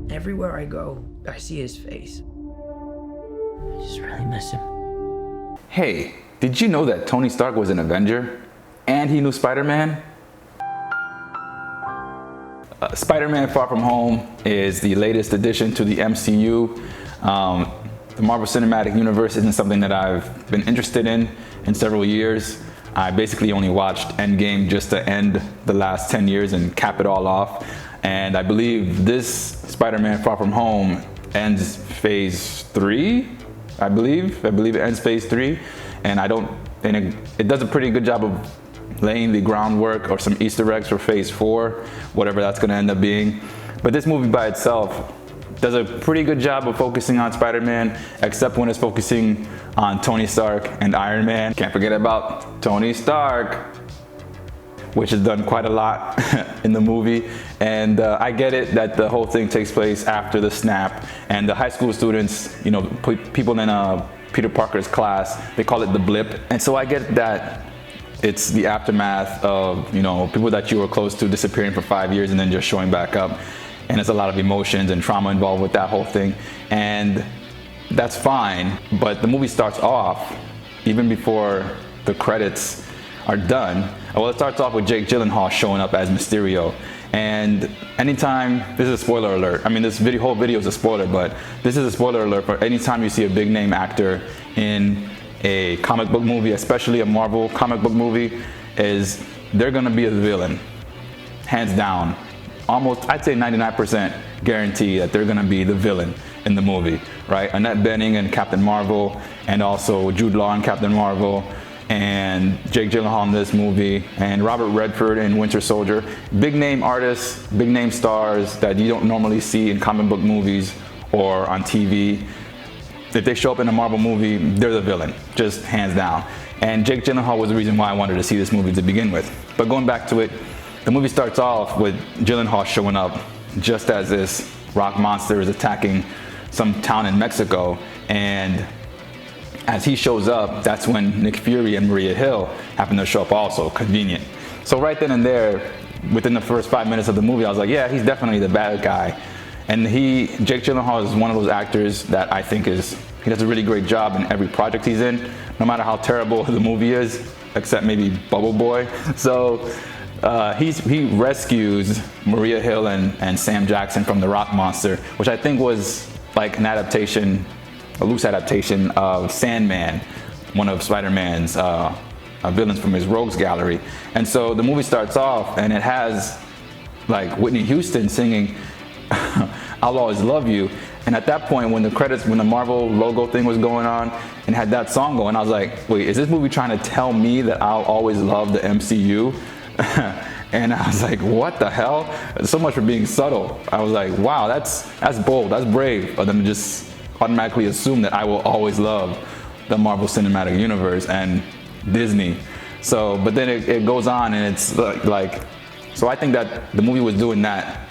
Everywhere I go, I see his face. I just really miss him. Hey, did you know that Tony Stark was an Avenger? And he knew Spider-Man? Spider-Man Far From Home is the latest addition to the MCU. The Marvel Cinematic Universe isn't something that I've been interested in several years. I basically only watched Endgame just to end the last 10 years and cap it all off. And I believe this Spider-Man Far From Home ends phase 3, I believe it ends phase 3. And it does a pretty good job of laying the groundwork or some Easter eggs for phase 4, whatever that's gonna end up being. But this movie by itself does a pretty good job of focusing on Spider-Man, except when it's focusing on Tony Stark and Iron Man. Can't forget about Tony Stark, which is done quite a lot in the movie. And I get it that the whole thing takes place after the snap, and the high school students, people in Peter Parker's class, they call it the blip. And so I get that it's the aftermath of, people that you were close to disappearing for 5 years and then just showing back up. And there's a lot of emotions and trauma involved with that whole thing. And that's fine, but the movie starts off, even before the credits are done, well, it starts off with Jake Gyllenhaal showing up as Mysterio. And anytime, this is a spoiler alert, this whole video is a spoiler, but this is a spoiler alert for anytime you see a big name actor in a comic book movie, especially a Marvel comic book movie, is they're gonna be a villain, hands down. Almost, I'd say 99% guarantee that they're gonna be the villain in the movie, right? Annette Bening in Captain Marvel, and also Jude Law in Captain Marvel, and Jake Gyllenhaal in this movie, and Robert Redford in Winter Soldier. Big name artists, big name stars that you don't normally see in comic book movies or on TV. If they show up in a Marvel movie, they're the villain, just hands down. And Jake Gyllenhaal was the reason why I wanted to see this movie to begin with. But going back to it, the movie starts off with Gyllenhaal showing up just as this rock monster is attacking some town in Mexico. And as he shows up, that's when Nick Fury and Maria Hill happen to show up also, convenient. So right then and there, within the first 5 minutes of the movie, I was like, yeah, he's definitely the bad guy. And Jake Gyllenhaal is one of those actors that I think he does a really great job in every project he's in, no matter how terrible the movie is, except maybe Bubble Boy. So he rescues Maria Hill and Sam Jackson from the rock monster, which I think was like an adaptation, a loose adaptation of Sandman, one of Spider-Man's villains from his rogues gallery. And so the movie starts off and it has like Whitney Houston singing I'll Always Love You. And at that point, when the Marvel logo thing was going on and had that song going, I was like, wait, is this movie trying to tell me that I'll always love the MCU? And I was like, what the hell? So much for being subtle. I was like, wow, that's bold, that's brave of them to just automatically assume that I will always love the Marvel Cinematic Universe and Disney. So, but then it goes on and it's like, so I think that the movie was doing that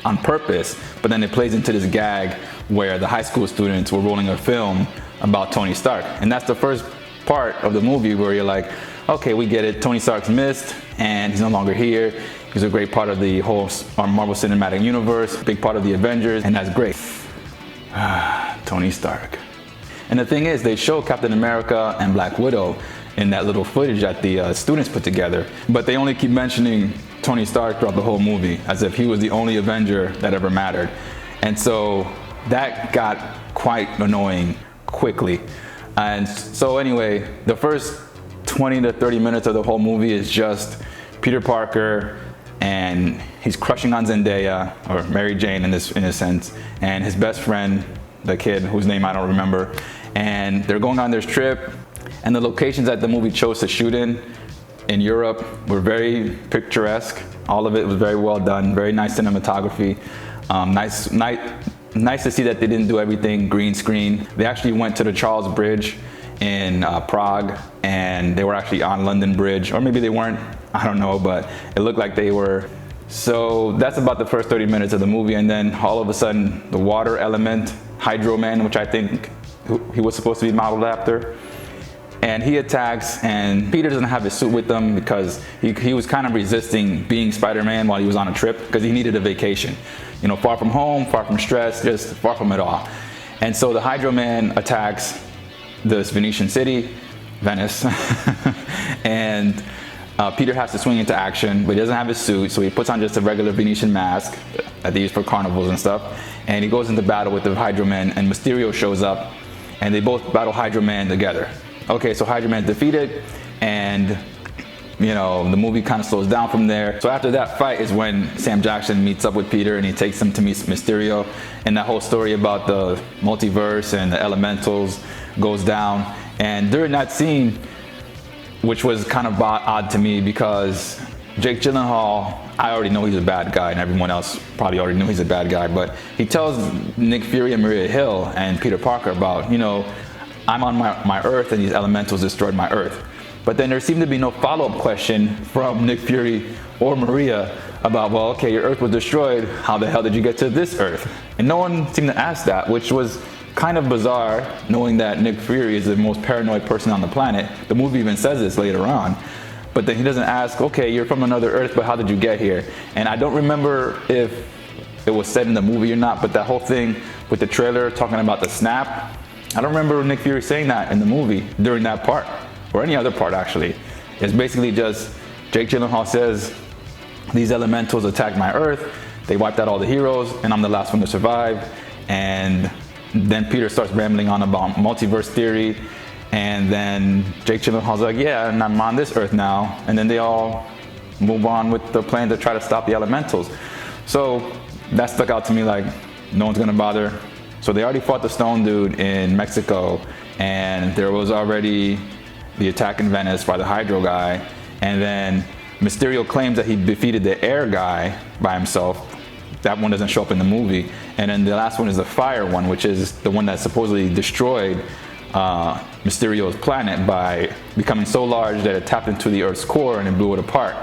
on purpose, but then it plays into this gag where the high school students were rolling a film about Tony Stark. And that's the first part of the movie where you're like, okay, we get it, Tony Stark's missed and he's no longer here. He's a great part of the whole Marvel Cinematic Universe, big part of the Avengers, and that's great. Tony Stark. And the thing is, they show Captain America and Black Widow in that little footage that the students put together, but they only keep mentioning Tony Stark throughout the whole movie, as if he was the only Avenger that ever mattered. And so that got quite annoying quickly. And so anyway, the first 20 to 30 minutes of the whole movie is just Peter Parker, and he's crushing on Zendaya, or Mary Jane in a sense, and his best friend, the kid whose name I don't remember, and they're going on this trip, and the locations that the movie chose to shoot in Europe were very picturesque. All of it was very well done, very nice cinematography. Nice to see that they didn't do everything green screen. They actually went to the Charles Bridge in Prague, and they were actually on London Bridge, or maybe they weren't, I don't know, but it looked like they were. So that's about the first 30 minutes of the movie, and then all of a sudden the water element, Hydro Man, which I think he was supposed to be modeled after, and he attacks, and Peter doesn't have his suit with him because he was kind of resisting being Spider-Man while he was on a trip because he needed a vacation. You know, far from home, far from stress, just far from it all. And so the Hydro Man attacks this Venetian city, Venice, and Peter has to swing into action, but he doesn't have his suit, so he puts on just a regular Venetian mask that they use for carnivals and stuff, and he goes into battle with the Hydro Man, and Mysterio shows up, and they both battle Hydro Man together. Okay, so Hydro Man's defeated, and you know, the movie kind of slows down from there. So after that fight is when Sam Jackson meets up with Peter and he takes him to meet Mysterio, and that whole story about the multiverse and the elementals goes down. And during that scene, which was kind of odd to me because Jake Gyllenhaal, I already know he's a bad guy, and everyone else probably already knew he's a bad guy, but he tells Nick Fury and Maria Hill and Peter Parker about, you know, I'm on my Earth and these elementals destroyed my Earth. But then there seemed to be no follow-up question from Nick Fury or Maria about, well, okay, your Earth was destroyed, how the hell did you get to this Earth? And no one seemed to ask that, which was kind of bizarre, knowing that Nick Fury is the most paranoid person on the planet. The movie even says this later on. But then he doesn't ask, okay, you're from another Earth, but how did you get here? And I don't remember if it was said in the movie or not, but that whole thing with the trailer talking about the snap, I don't remember Nick Fury saying that in the movie during that part, or any other part actually. It's basically just Jake Gyllenhaal says, these elementals attacked my Earth, they wiped out all the heroes, and I'm the last one to survive. And then Peter starts rambling on about multiverse theory, and then Jake Gyllenhaal's like, yeah, and I'm on this Earth now. And then they all move on with the plan to try to stop the elementals. So that stuck out to me, like, no one's gonna bother. So they already fought the Stone Dude in Mexico, and there was already the attack in Venice by the Hydro guy, and then Mysterio claims that he defeated the Air guy by himself. That one doesn't show up in the movie. And then the last one is the Fire one, which is the one that supposedly destroyed Mysterio's planet by becoming so large that it tapped into the Earth's core and it blew it apart.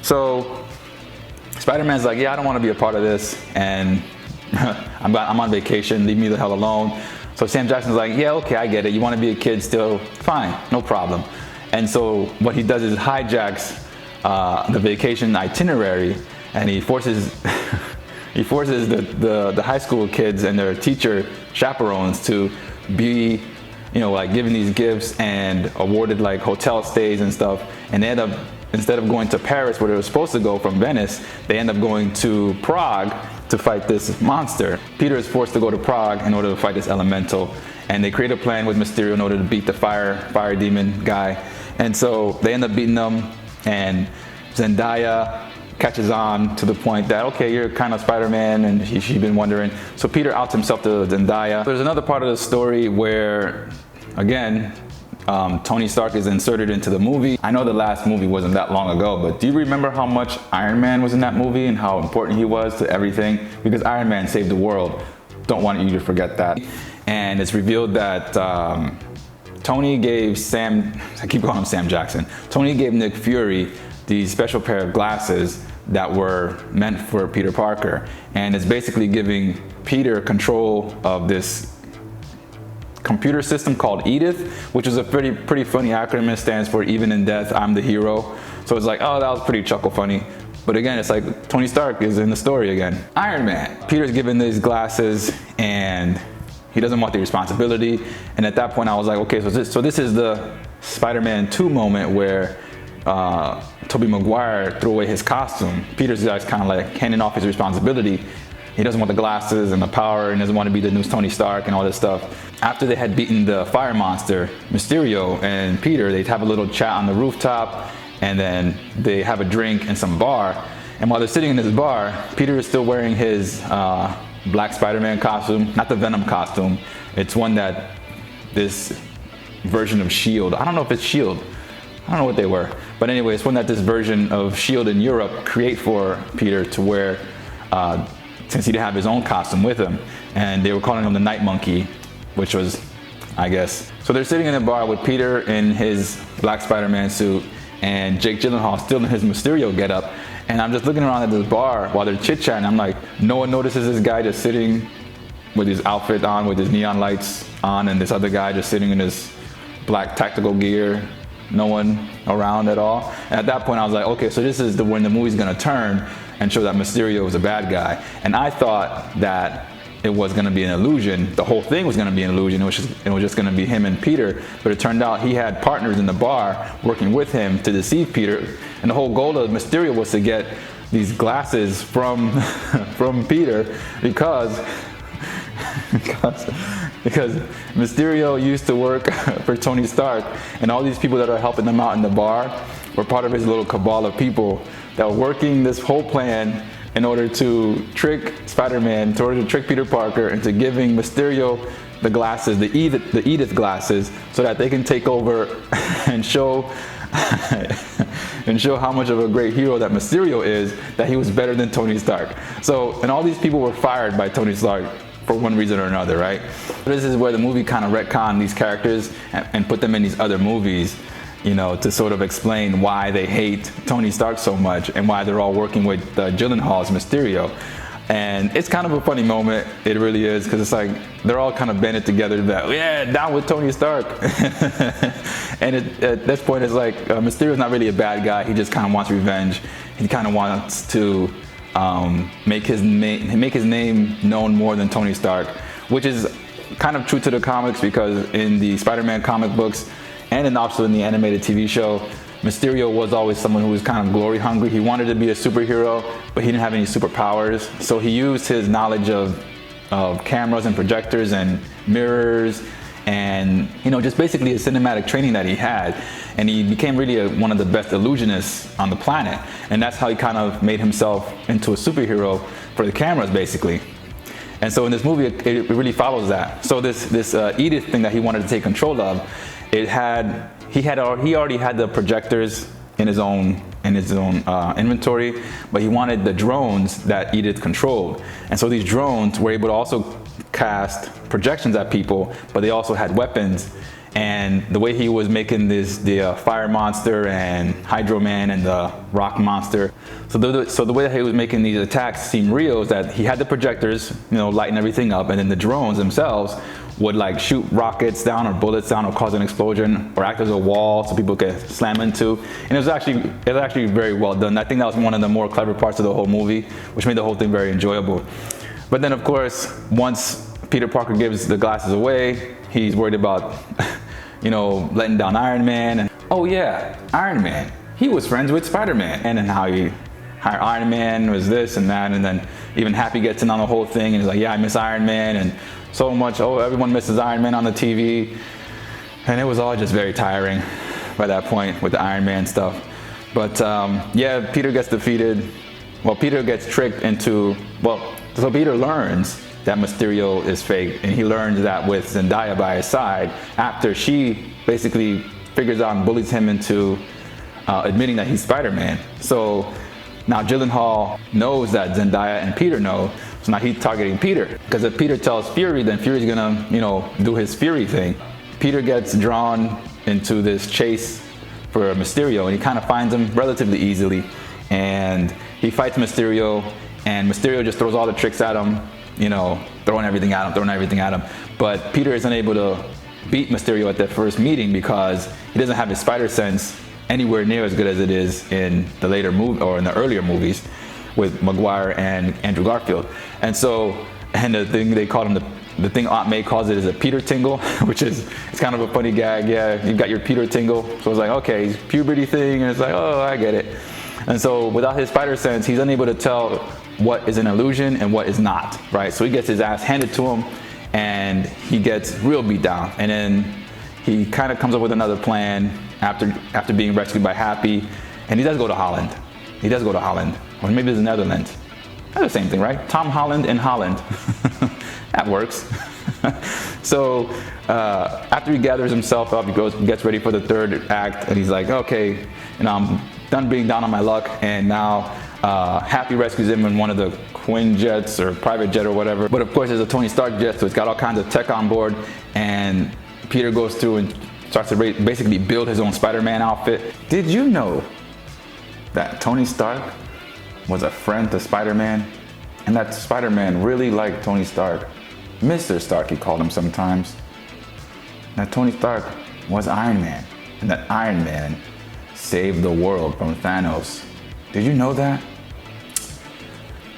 So Spider-Man's like, yeah, I don't want to be a part of this, and I'm on vacation, leave me the hell alone. So Sam Jackson's like, yeah, okay, I get it. You want to be a kid still? Fine, no problem. And so what he does is hijacks the vacation itinerary, and he forces the high school kids and their teacher chaperones to be, you know, like given these gifts and awarded like hotel stays and stuff. And they end up, instead of going to Paris where they were supposed to go from Venice, they end up going to Prague to fight this monster. Peter is forced to go to Prague in order to fight this elemental, and they create a plan with Mysterio in order to beat the fire demon guy. And so they end up beating them, and Zendaya catches on to the point that, okay, you're kind of Spider-Man, and she's been wondering. So Peter outs himself to Zendaya. There's another part of the story where, again, Tony Stark is inserted into the movie. I know the last movie wasn't that long ago, but do you remember how much Iron Man was in that movie and how important he was to everything? Because Iron Man saved the world. Don't want you to forget that. And it's revealed that Tony gave I keep calling him Sam Jackson. Tony gave Nick Fury these special pair of glasses that were meant for Peter Parker. And it's basically giving Peter control of this computer system called Edith, which is a pretty funny acronym. It stands for Even in Death, I'm the Hero. So it's like, oh, that was pretty chuckle funny. But again, it's like Tony Stark is in the story again. Iron Man. Peter's given these glasses and he doesn't want the responsibility. And at that point I was like, okay, so this is the Spider-Man 2 moment where Tobey Maguire threw away his costume. Peter's just kind of like handing off his responsibility. He doesn't want the glasses and the power and doesn't want to be the new Tony Stark and all this stuff. After they had beaten the fire monster, Mysterio and Peter, they'd have a little chat on the rooftop, and then they have a drink in some bar. And while they're sitting in this bar, Peter is still wearing his black Spider-Man costume, not the Venom costume. It's one that this version of S.H.I.E.L.D., I don't know if it's S.H.I.E.L.D., I don't know what they were. But anyway, it's one that this version of S.H.I.E.L.D. in Europe create for Peter to wear since he didn't have his own costume with him. And they were calling him the Night Monkey, which was, I guess. So they're sitting in the bar with Peter in his black Spider-Man suit and Jake Gyllenhaal still in his Mysterio getup. And I'm just looking around at this bar while they're chit-chatting. I'm like, no one notices this guy just sitting with his outfit on, with his neon lights on, and this other guy just sitting in his black tactical gear, no one around at all. And at that point I was like, okay, so this is when the movie's gonna turn and show that Mysterio was a bad guy. And I thought that it was gonna be an illusion. The whole thing was gonna be an illusion. It was just gonna be him and Peter. But it turned out he had partners in the bar working with him to deceive Peter. And the whole goal of Mysterio was to get these glasses from Peter because Mysterio used to work for Tony Stark, and all these people that are helping them out in the bar were part of his little cabal of people that were working this whole plan in order to trick Spider-Man, in order to trick Peter Parker into giving Mysterio the glasses, the Edith glasses, so that they can take over and show how much of a great hero that Mysterio is, that he was better than Tony Stark. So, and all these people were fired by Tony Stark for one reason or another, right? This is where the movie kind of retconned these characters and put them in these other movies, you know, to sort of explain why they hate Tony Stark so much and why they're all working with Gyllenhaal's Mysterio. And it's kind of a funny moment, it really is, because it's like they're all kind of banded together that, yeah, down with Tony Stark. And at this point it's like Mysterio's not really a bad guy, he just kind of wants revenge. He kind of wants to make his name known more than Tony Stark, which is kind of true to the comics, because in the Spider-Man comic books and also in the animated TV show, Mysterio was always someone who was kind of glory hungry. He wanted to be a superhero, but he didn't have any superpowers. So he used his knowledge of cameras and projectors and mirrors and, you know, just basically his cinematic training that he had. And he became really one of the best illusionists on the planet. And that's how he kind of made himself into a superhero for the cameras, basically. And so in this movie, it really follows that. So this Edith thing that he wanted to take control of, he already had the projectors in his own inventory, but he wanted the drones that Edith controlled. And so these drones were able to also cast projections at people, but they also had weapons. And the way he was making the fire monster and Hydro Man and the rock monster, so the way that he was making these attacks seem real is that he had the projectors, you know, lighting everything up, and then the drones themselves would like shoot rockets down or bullets down or cause an explosion or act as a wall so people could slam into. And it was actually very well done. I think that was one of the more clever parts of the whole movie, which made the whole thing very enjoyable. But then of course, once Peter Parker gives the glasses away, he's worried about, you know, letting down Iron Man. And oh yeah, Iron Man, he was friends with Spider-Man, and how Iron Man was this and that, and then even Happy gets in on the whole thing and he's like, yeah, I miss Iron Man, and so much, oh, everyone misses Iron Man on the TV. And it was all just very tiring by that point with the Iron Man stuff. But yeah, Peter gets defeated. Well, Peter gets tricked into, so Peter learns that Mysterio is fake, and he learns that with Zendaya by his side after she basically figures out and bullies him into admitting that he's Spider-Man. So now Gyllenhaal knows that Zendaya and Peter know, so now he's targeting Peter. Because if Peter tells Fury, then Fury's gonna, you know, do his Fury thing. Peter gets drawn into this chase for Mysterio, and he kind of finds him relatively easily. And he fights Mysterio, and Mysterio just throws all the tricks at him, you know, throwing everything at him. But Peter isn't able to beat Mysterio at that first meeting because he doesn't have his spider sense anywhere near as good as it is in the later movie or in the earlier movies with Maguire and Andrew Garfield. And so, and the thing they call him, the thing Aunt May calls it is a Peter tingle, which is, it's kind of a funny gag. Yeah, you've got your Peter tingle. So it's like, okay, puberty thing, and it's like, oh, I get it. And so without his spider sense, he's unable to tell what is an illusion and what is not, right? So he gets his ass handed to him, and he gets real beat down. And then he kind of comes up with another plan after being rescued by Happy, and he does go to Holland. Or maybe it's the Netherlands. That's the same thing, right? Tom Holland in Holland. That works. So after he gathers himself up, he gets ready for the third act, and he's like, okay, and I'm done being down on my luck, and now Happy rescues him in one of the Quinjets or private jet or whatever. But of course, it's a Tony Stark jet, so it's got all kinds of tech on board, and Peter goes through and starts to basically build his own Spider-Man outfit. Did you know that Tony Stark was a friend to Spider-Man, and that Spider-Man really liked Tony Stark? Mr. Stark, he called him sometimes. That Tony Stark was Iron Man, and that Iron Man saved the world from Thanos. Did you know that?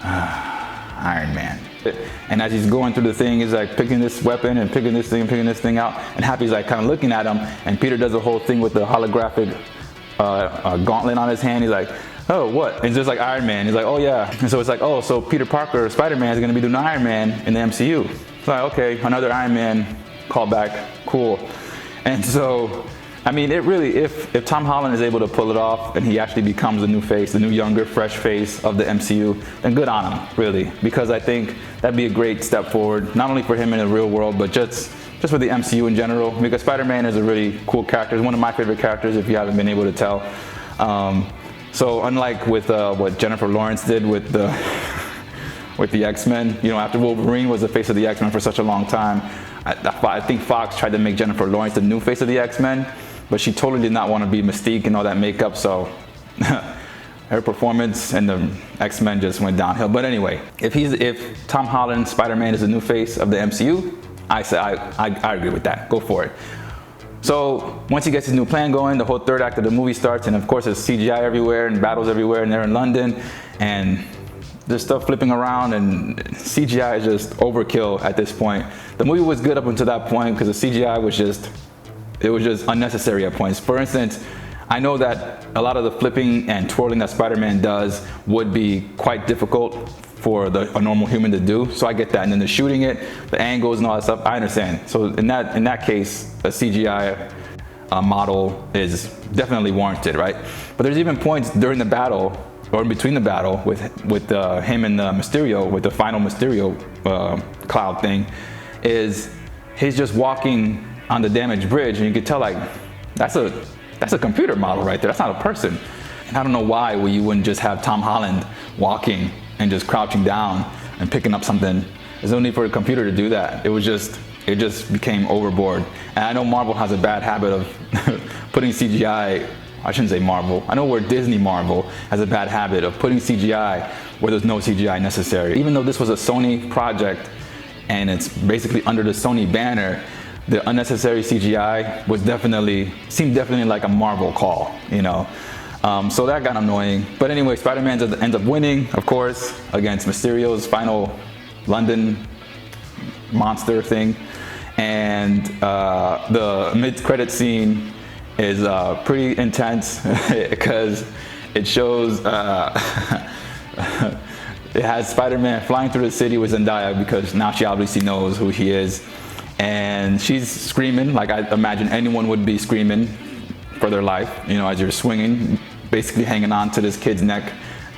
Iron Man. And as he's going through the thing, he's like picking this weapon and picking this thing and picking this thing out. And Happy's like kind of looking at him, and Peter does the whole thing with the holographic gauntlet on his hand. He's like, oh, what? And it's just like Iron Man. He's like, oh yeah. And so it's like, oh, so Peter Parker, Spider-Man is gonna be doing Iron Man in the MCU. It's like, okay, another Iron Man callback, cool. And so, I mean, it really, if Tom Holland is able to pull it off and he actually becomes the new face, the new younger, fresh face of the MCU, then good on him, really. Because I think that'd be a great step forward, not only for him in the real world, but just for the MCU in general. Because Spider-Man is a really cool character. He's one of my favorite characters, if you haven't been able to tell. So unlike with what Jennifer Lawrence did with the X-Men, you know, after Wolverine was the face of the X-Men for such a long time, I think Fox tried to make Jennifer Lawrence the new face of the X-Men, but she totally did not want to be Mystique and all that makeup, so her performance and the X-Men just went downhill. But anyway, if Tom Holland Spider-Man is the new face of the MCU, I agree with that. Go for it. So once he gets his new plan going, the whole third act of the movie starts, and of course there's CGI everywhere and battles everywhere, and they're in London, and there's stuff flipping around, and CGI is just overkill at this point. The movie was good up until that point because the CGI was just unnecessary at points. For instance, I know that a lot of the flipping and twirling that Spider-Man does would be quite difficult for a normal human to do, so I get that. And then the shooting it, the angles and all that stuff, I understand. So in that case, a CGI model is definitely warranted, right? But there's even points during the battle, or in between the battle, with him and Mysterio, with the final Mysterio cloud thing, is he's just walking on the damaged bridge, and you can tell, like, that's a computer model right there. That's not a person. And I don't know why you wouldn't just have Tom Holland walking and just crouching down and picking up something. There's no need for a computer to do that. It just became overboard. And I know Marvel has a bad habit of putting CGI, I shouldn't say Marvel, I know where Disney Marvel has a bad habit of putting CGI where there's no CGI necessary. Even though this was a Sony project and it's basically under the Sony banner, the unnecessary CGI seemed definitely like a Marvel call, you know. So that got annoying. But anyway, Spider-Man ends up winning, of course, against Mysterio's final London monster thing. And the mid-credit scene is pretty intense because it shows it has Spider-Man flying through the city with Zendaya, because now she obviously knows who he is. And she's screaming like I imagine anyone would be screaming for their life, you know, as you're swinging, basically hanging on to this kid's neck,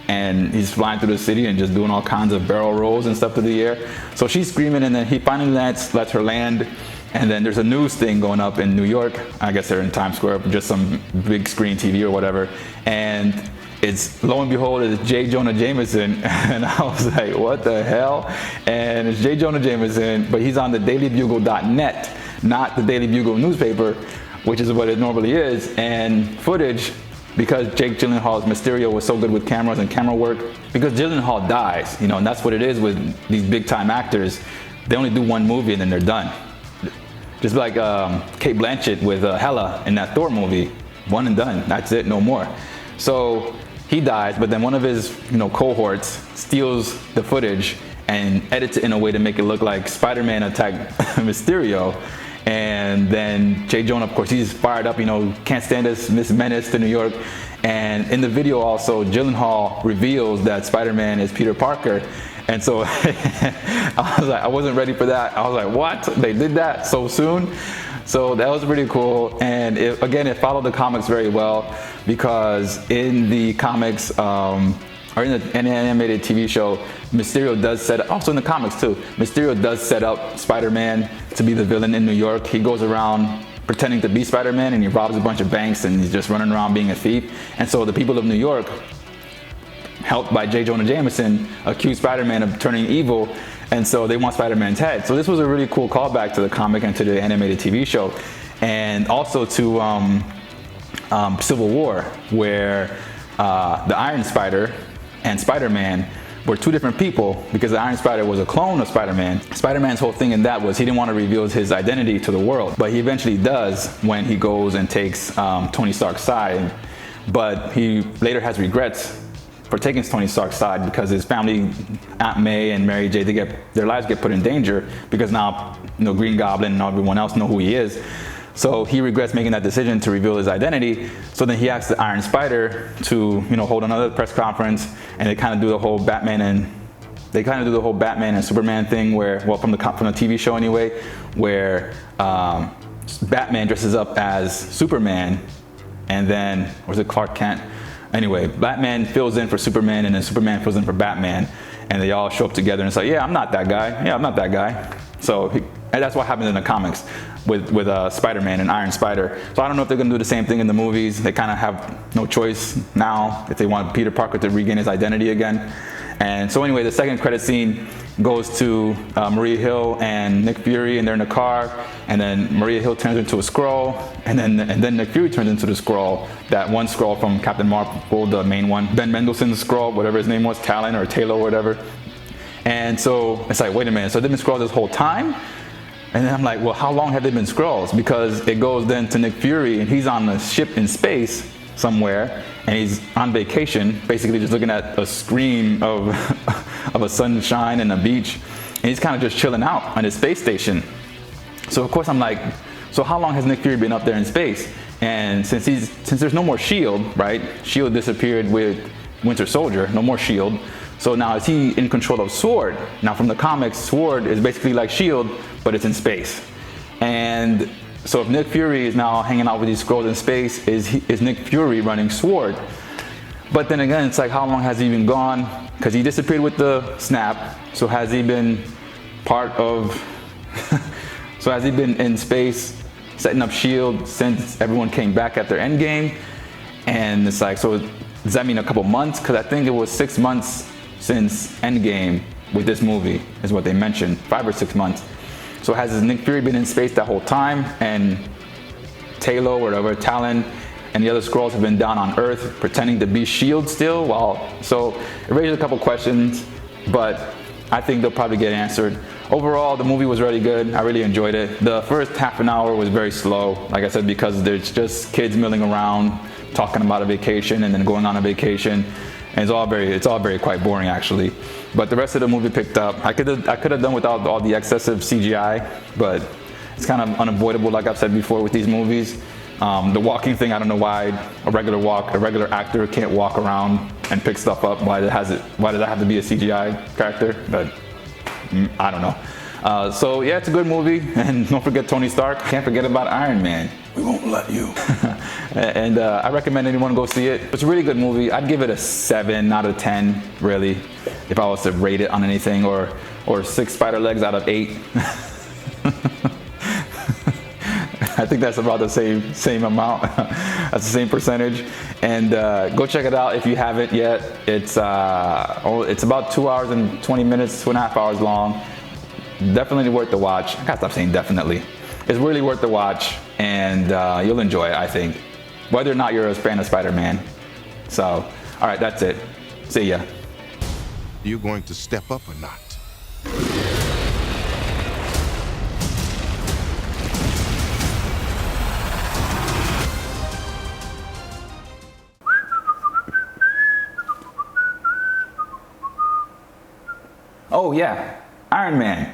and he's flying through the city and just doing all kinds of barrel rolls and stuff through the air. So she's screaming, and then he finally lets her land, and then there's a news thing going up in New York. I guess they're in Times Square, just some big screen TV or whatever, and it's, lo and behold, it's J. Jonah Jameson. And I was like, what the hell? And it's J. Jonah Jameson, but he's on the dailybugle.net, not the Daily Bugle newspaper, which is what it normally is. And footage, because Jake Gyllenhaal's Mysterio was so good with cameras and camera work, because Gyllenhaal dies, you know, and that's what it is with these big time actors. They only do one movie and then they're done. Just like Cate Blanchett with Hela in that Thor movie, one and done, that's it, no more. So he dies, but then one of his, you know, cohorts steals the footage and edits it in a way to make it look like Spider-Man attacked Mysterio. And then J. Jonah, of course, he's fired up, you know, can't stand this menace to New York. And in the video also, Gyllenhaal reveals that Spider-Man is Peter Parker. And so I wasn't ready for that. I was like, what? They did that so soon? So that was pretty cool. And it followed the comics very well, because in the comics, or in an animated TV show, Mysterio does set up, also in the comics too, Mysterio does set up Spider-Man to be the villain in New York. He goes around pretending to be Spider-Man, and he robs a bunch of banks, and he's just running around being a thief. And so the people of New York, helped by J. Jonah Jameson, accuse Spider-Man of turning evil, and so they want Spider-Man's head. So this was a really cool callback to the comic and to the animated TV show, and also to Civil War, where the Iron Spider and Spider-Man were two different people because the Iron Spider was a clone of Spider-Man. Spider-Man's whole thing in that was he didn't want to reveal his identity to the world, but he eventually does when he goes and takes Tony Stark's side. But he later has regrets for taking Tony Stark's side because his family, Aunt May and Mary J, their lives get put in danger because now Green Goblin and everyone else know who he is. So he regrets making that decision to reveal his identity. So then he asks the Iron Spider to hold another press conference, and they kind of do the whole Batman and Superman thing where, well, from the TV show anyway, where Batman dresses up as Superman, and then, or is it Clark Kent? Anyway, Batman fills in for Superman, and then Superman fills in for Batman, and they all show up together and it's like, yeah, I'm not that guy. Yeah, I'm not that guy. So and that's what happens in the comics with Spider-Man and Iron Spider. So I don't know if they're gonna do the same thing in the movies. They kind of have no choice now if they want Peter Parker to regain his identity again. And so anyway, the second credit scene goes to Maria Hill and Nick Fury, and they're in the car, and then Maria Hill turns into a Skrull, and then Nick Fury turns into the Skrull, that one Skrull from Captain Marvel, the main one, Ben Mendelsohn's Skrull, whatever his name was, Talon or Taylor or whatever. And so it's like, wait a minute, so they've been Skrulls this whole time? And then I'm like, well, how long have they been Skrulls? Because it goes then to Nick Fury, and he's on a ship in space somewhere, and he's on vacation, basically just looking at a screen of a sunshine and a beach, and he's kind of just chilling out on his space station. So of course I'm like, so how long has Nick Fury been up there in space? And since there's no more SHIELD, right? SHIELD disappeared with Winter Soldier, no more SHIELD. So now is he in control of SWORD? Now from the comics, SWORD is basically like SHIELD, but it's in space. And so if Nick Fury is now hanging out with these Skrulls in space, is Nick Fury running SWORD? But then again, it's like, how long has he been gone? Because he disappeared with the snap. So has he been part of, so has he been in space setting up SHIELD since everyone came back at their end game? And it's like, so does that mean a couple months? Because I think it was 6 months since Endgame with this movie, is what they mentioned, 5 or 6 months. So has Nick Fury been in space that whole time, and Taylor or whatever, Talon, and the other Skrulls have been down on Earth pretending to be SHIELD still? So it raises a couple questions, but I think they'll probably get answered. Overall, the movie was really good. I really enjoyed it. The first half an hour was very slow, like I said, because there's just kids milling around, talking about a vacation and then going on a vacation. And it's all very quite boring actually. But the rest of the movie picked up. I could have done without all the excessive CGI, but it's kind of unavoidable, like I've said before with these movies. The walking thing, I don't know why a regular actor can't walk around and pick stuff up. Why does that have to be a CGI character? But I don't know. So yeah, it's a good movie, and don't forget Tony Stark. Can't forget about Iron Man. We won't let you. And I recommend anyone go see it. It's a really good movie. I'd give it a 7 out of 10, really, if I was to rate it on anything, or 6 spider legs out of 8. I think that's about the same amount. That's the same percentage. And go check it out if you haven't yet. It's about 2 hours and 20 minutes, 2.5 hours long. Definitely worth the watch. I gotta stop saying definitely. It's really worth the watch, and you'll enjoy it, I think, whether or not you're a fan of Spider-Man. So, all right, that's it. See ya. You going to step up or not? Oh yeah, Iron Man.